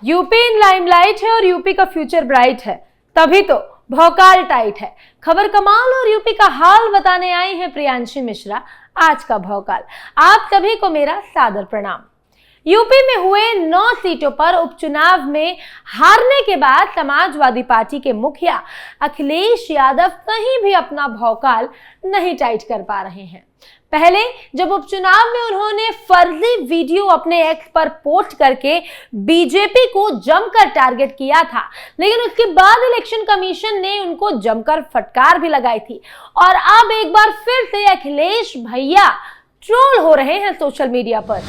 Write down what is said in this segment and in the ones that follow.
UP in limelight है और UP का फ्यूचर ब्राइट है, तभी तो भौकाल टाइट है। खबर कमाल और यूपी का हाल बताने आई है प्रियांशी मिश्रा। आज का भौकाल आप सभी को मेरा सादर प्रणाम। यूपी में हुए 9 सीटों पर उपचुनाव में हारने के बाद समाजवादी पार्टी के मुखिया अखिलेश यादव कहीं भी अपना भौकाल नहीं टाइट कर पा रहे हैं। पहले जब उपचुनाव में उन्होंने फर्जी वीडियो अपने एक्स पर पोस्ट करके बीजेपी को जमकर टारगेट किया था, लेकिन उसके बाद इलेक्शन कमीशन ने उनको जमकर फटकार भी लगाई थी और अब एक बार फिर से अखिलेश भैया ट्रोल हो रहे हैं सोशल मीडिया पर।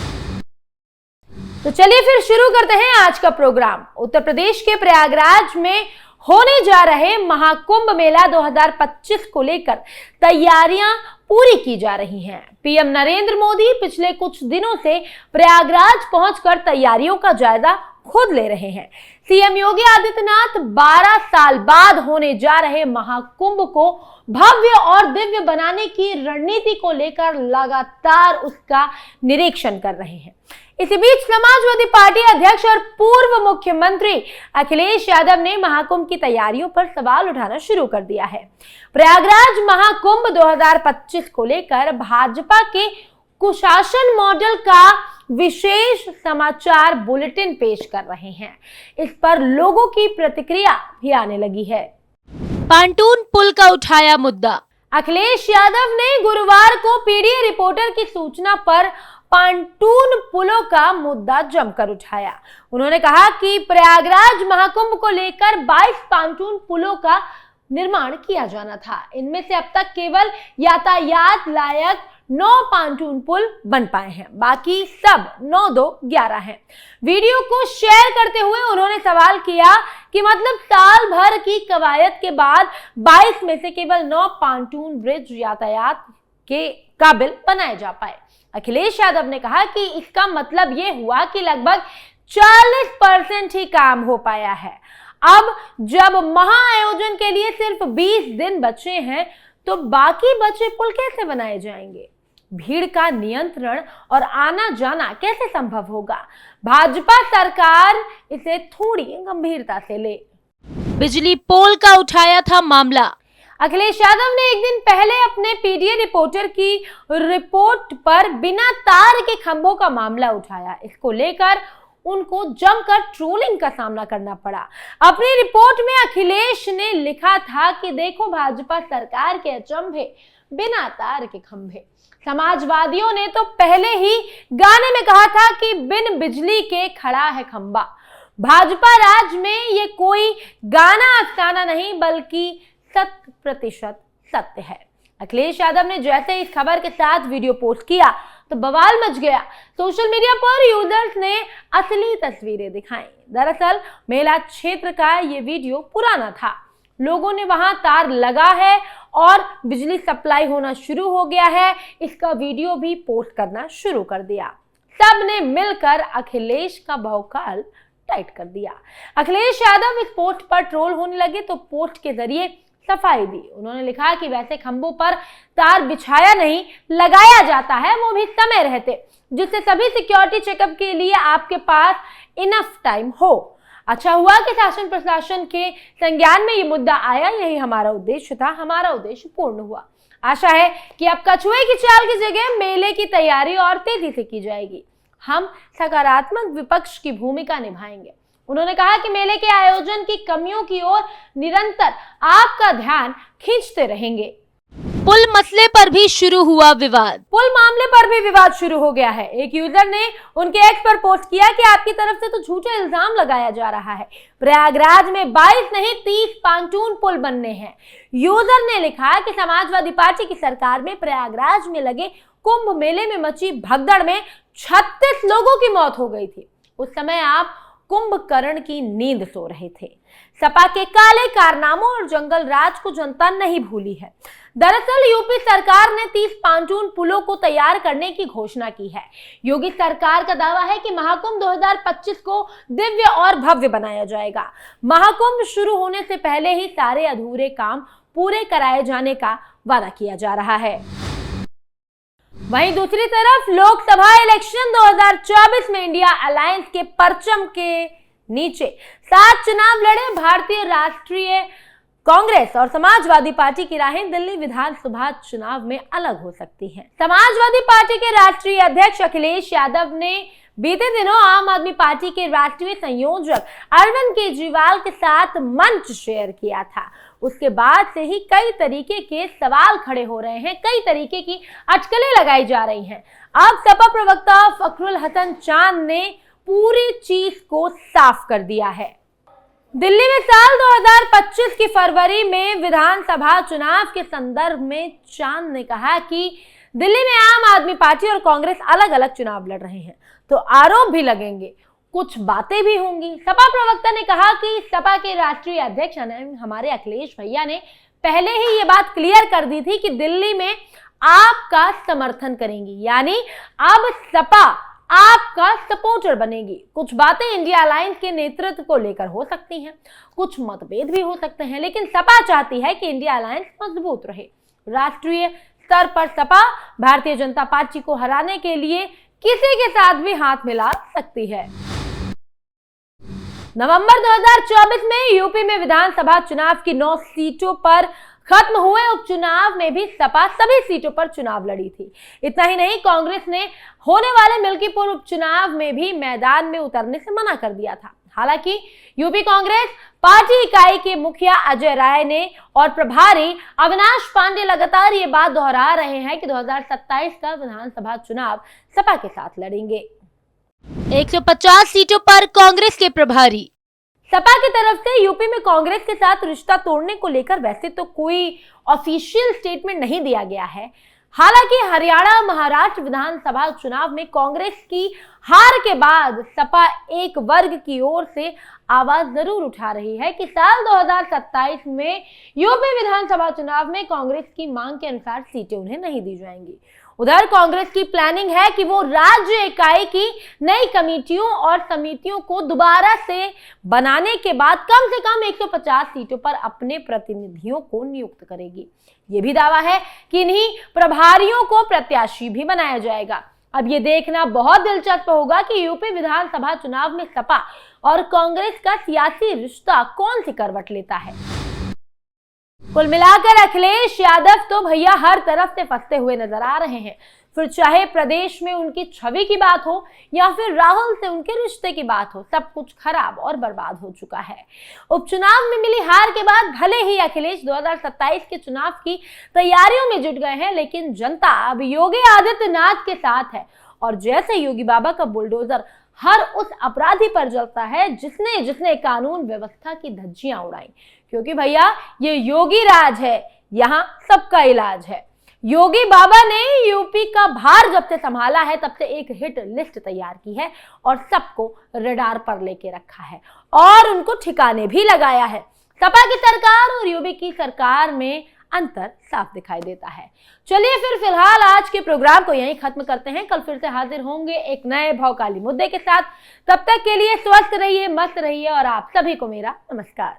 तो चलिए फिर शुरू करते हैं आज का प्रोग्राम। उत्तर प्रदेश के प्रयागराज में होने जा रहे महाकुंभ मेला 2025 को लेकर तैयारियां पूरी की जा रही हैं। पीएम नरेंद्र मोदी पिछले कुछ दिनों से प्रयागराज पहुंचकर तैयारियों का जायजा खुद ले रहे हैं। सीएम योगी आदित्यनाथ 12 साल बाद होने जा रहे महाकुंभ को भव्य और दिव्य बनाने की रणनीति को लेकर लगातार उसका निरीक्षण कर रहे हैं। इसी बीच समाजवादी पार्टी अध्यक्ष और पूर्व मुख्यमंत्री अखिलेश यादव ने महाकुंभ की तैयारियों पर सवाल उठाना शुरू कर दिया है। प्रयागराज महाकुंभ 2025 को लेकर भाजपा के कुशासन मॉडल का विशेष समाचार बुलेटिन पेश कर रहे हैं। इस पर लोगों की प्रतिक्रिया भी आने लगी है। पांटून पुल का उठाया मुद्दा। अखिलेश यादव ने गुरुवार को पीडीए रिपोर्टर की सूचना पर पांटून पुलों का मुद्दा जमकर उठाया। उन्होंने कहा कि प्रयागराज महाकुंभ को लेकर 22 पांटून पुलों का निर्माण किया जाना था। इनमें से अब तक केवल यातायात लायक 9 पांटून पुल बन पाए हैं, बाकी सब 9, 2, 11 हैं। वीडियो को शेयर करते हुए उन्होंने सवाल किया कि मतलब साल भर की कवायद के बाद 22 में से केवल 9 पांटून ब्रिज यातायात के काबिल बनाए जा पाए। अखिलेश यादव ने कहा कि इसका मतलब यह हुआ कि लगभग 40% ही काम हो पाया है। अब जब महाआयोजन के लिए सिर्फ 20 दिन बचे हैं तो बाकी बचे पुल कैसे बनाए जाएंगे? भीड़ का नियंत्रण और आना जाना कैसे संभव होगा? भाजपा सरकार इसे थोड़ी गंभीरता से ले। बिजली पोल का उठाया था मामला। अखिलेश यादव ने एक दिन पहले अपने पीडीए रिपोर्टर की रिपोर्ट पर बिना तार के खंभों का मामला उठाया। इसको लेकर उनको जमकर ट्रोलिंग का सामना करना पड़ा। अपनी रिपोर्ट में अखिलेश ने लिखा था कि देखो भाजपा सरकार के अचंभे, बिना तार के खंभे। समाजवादियों ने तो पहले ही गाने में कहा था कि बिन बिजली के खड़ा है खंभा। भाजपा राज में ये कोई गाना अफसाना नहीं बल्कि 100% सत्य है। अखिलेश यादव ने जैसे इस खबर के साथ वीडियो पोस्ट किया तो बवाल मच गया। सोशल मीडिया पर यूजर्स ने असली तस्वीरें दिखाई। दरअसल मेला क्षेत्र का ये वीडियो पुराना था। लोगों ने वहां तार लगा है और बिजली सप्लाई होना शुरू हो गया है, इसका वीडियो भी पोस्ट करना शुरू कर दिया। सब ने मिलकर अखिलेश का भौकाल टाइट कर दिया। अखिलेश यादव इस पोस्ट पर ट्रोल होने लगे तो पोस्ट के जरिए सफाई दी। उन्होंने लिखा कि वैसे खंभों पर तार बिछाया नहीं, लगाया जाता है, वो भी समय रहते, जिससे सभी सिक्योरिटी चेकअप के लिए आपके पास इनफ टाइम हो। अच्छा हुआ कि शासन प्रशासन के संज्ञान में ये मुद्दा आया, यही हमारा उद्देश्य था, हमारा उद्देश्य पूर्ण हुआ। आशा है कि अब कछुए की चाल की जगह मेले की तैयारी और तेजी से की जाएगी। हम सकारात्मक विपक्ष की भूमिका निभाएंगे। उन्होंने कहा कि मेले के आयोजन की कमियों की ओर निरंतर आपका ध्यान खींचते रहेंगे। पुल मसले पर भी शुरू हुआ विवाद। पुल मामले पर भी विवाद शुरू हो गया है। एक यूजर ने उनके एक्स पर पोस्ट किया कि आपकी तरफ से तो झूठे इल्जाम लगाया जा रहा है। प्रयागराज में 22 नहीं 30 पांटून पुल बनने हैं। यूजर ने लिखा कि समाजवादी पार्टी की सरकार में प्रयागराज में लगे कुंभ मेले में मची भगदड़ में 36 लोगों की मौत हो गई थी। उस समय आप कुंभकर्ण की नींद सो रहे थे। सपा के काले कारनामों और जंगल राज को जनता नहीं भूली है। दरअसल यूपी सरकार ने 30 पांटून पुलों को तैयार करने की घोषणा की है। योगी सरकार का दावा है कि महाकुंभ 2025 को दिव्य और भव्य बनाया जाएगा। महाकुंभ शुरू होने से पहले ही सारे अधूरे काम पूरे कराए जाने का वादा किया जा रहा है। वहीं दूसरी तरफ लोकसभा इलेक्शन 2024 में इंडिया अलायंस के परचम के नीचे 7 चुनाव लड़े भारतीय राष्ट्रीय कांग्रेस और समाजवादी पार्टी की राहें दिल्ली विधानसभा चुनाव में अलग हो सकती हैं। समाजवादी पार्टी के राष्ट्रीय अध्यक्ष अखिलेश यादव ने बीते दिनों आम आदमी पार्टी के राष्ट्रीय संयोजक अरविंद केजरीवाल के साथ मंच शेयर किया था। उसके बाद से ही कई तरीके के सवाल खड़े हो रहे हैं, कई तरीके की अटकलें लगाई जा रही हैं। अब सपा प्रवक्ता फखरुल हसन चांद ने पूरी चीज को साफ कर दिया है। दिल्ली में साल 2025 की फरवरी में विधानसभा चुनाव के संदर्भ में चांद ने कहा कि दिल्ली में आम आदमी पार्टी और कांग्रेस अलग अलग चुनाव लड़ रहे हैं, तो आरोप भी लगेंगे, कुछ बातें भी होंगी। सपा प्रवक्ता ने कहा कि सपा के राष्ट्रीय अध्यक्ष हमारे अखिलेश भैया ने पहले ही ये बात क्लियर कर दी थी कि दिल्ली में आपका समर्थन करेंगी, यानी अब सपा आपका सपोर्टर बनेगी। कुछ बातें इंडिया अलायंस के नेतृत्व को लेकर हो सकती हैं, कुछ मतभेद भी हो सकते हैं, लेकिन सपा चाहती है कि इंडिया अलायंस मजबूत रहे। राष्ट्रीय स्तर पर सपा भारतीय जनता पार्टी को हराने के लिए किसी के साथ भी हाथ मिला सकती है। नवंबर 2024 में यूपी में विधानसभा चुनाव की 9 सीटों पर खत्म हुए उपचुनाव में भी सपा सभी सीटों पर चुनाव लड़ी थी। इतना ही नहीं, कांग्रेस ने होने वाले मिल्कीपुर उपचुनाव में भी मैदान में उतरने से मना कर दिया था। हालांकि यूपी कांग्रेस पार्टी इकाई के मुखिया अजय राय ने और प्रभारी अविनाश पांडे लगातार ये बात दोहरा रहे हैं कि 2027 का विधानसभा चुनाव सपा के साथ लड़ेंगे। 150 सीटों पर कांग्रेस के प्रभारी। सपा की तरफ से यूपी में कांग्रेस के साथ रिश्ता तोड़ने को लेकर वैसे तो कोई ऑफिशियल स्टेटमेंट नहीं दिया गया है। हालांकि हरियाणा महाराष्ट्र विधानसभा चुनाव में कांग्रेस की हार के बाद सपा एक वर्ग की ओर से आवाज जरूर उठा रही है कि साल 2027 में यूपी विधानसभा चुनाव में कांग्रेस की मांग के अनुसार सीटें उन्हें नहीं दी जाएंगी। उधर कांग्रेस की प्लानिंग है कि वो राज्य इकाई की नई कमेटियों और समितियों को दोबारा से बनाने के बाद कम से कम 150 सीटों पर अपने प्रतिनिधियों को नियुक्त करेगी। ये भी दावा है कि इन्हीं प्रभारियों को प्रत्याशी भी बनाया जाएगा। अब ये देखना बहुत दिलचस्प होगा कि यूपी विधानसभा चुनाव में सपा और कांग्रेस का सियासी रिश्ता कौन सी करवट लेता है। कुल मिलाकर अखिलेश यादव तो भैया हर तरफ से फंसते हुए नजर आ रहे हैं। फिर चाहे प्रदेश में उनकी छवि की बात हो या फिर राहुल से उनके रिश्ते की बात हो, सब कुछ खराब और बर्बाद हो चुका है। उपचुनाव में मिली हार के बाद भले ही अखिलेश 2027 के चुनाव की तैयारियों में जुट गए हैं, लेकिन जनता अब योगी आदित्यनाथ के साथ है और जैसे योगी बाबा का बुलडोजर हर उस अपराधी पर जलता है जिसने कानून व्यवस्था की धज्जियां उड़ाई। क्योंकि भैया ये योगी राज है, यहाँ सबका इलाज है। योगी बाबा ने यूपी का भार जब से संभाला है तब से एक हिट लिस्ट तैयार की है और सबको रडार पर लेके रखा है और उनको ठिकाने भी लगाया है। सपा की सरकार और यूपी की सरकार में अंतर साफ दिखाई देता है। चलिए फिर फिलहाल आज के प्रोग्राम को यहीं खत्म करते हैं। कल फिर से हाजिर होंगे एक नए भौकाली मुद्दे के साथ। तब तक के लिए स्वस्थ रहिए, मस्त रहिए और आप सभी को मेरा नमस्कार।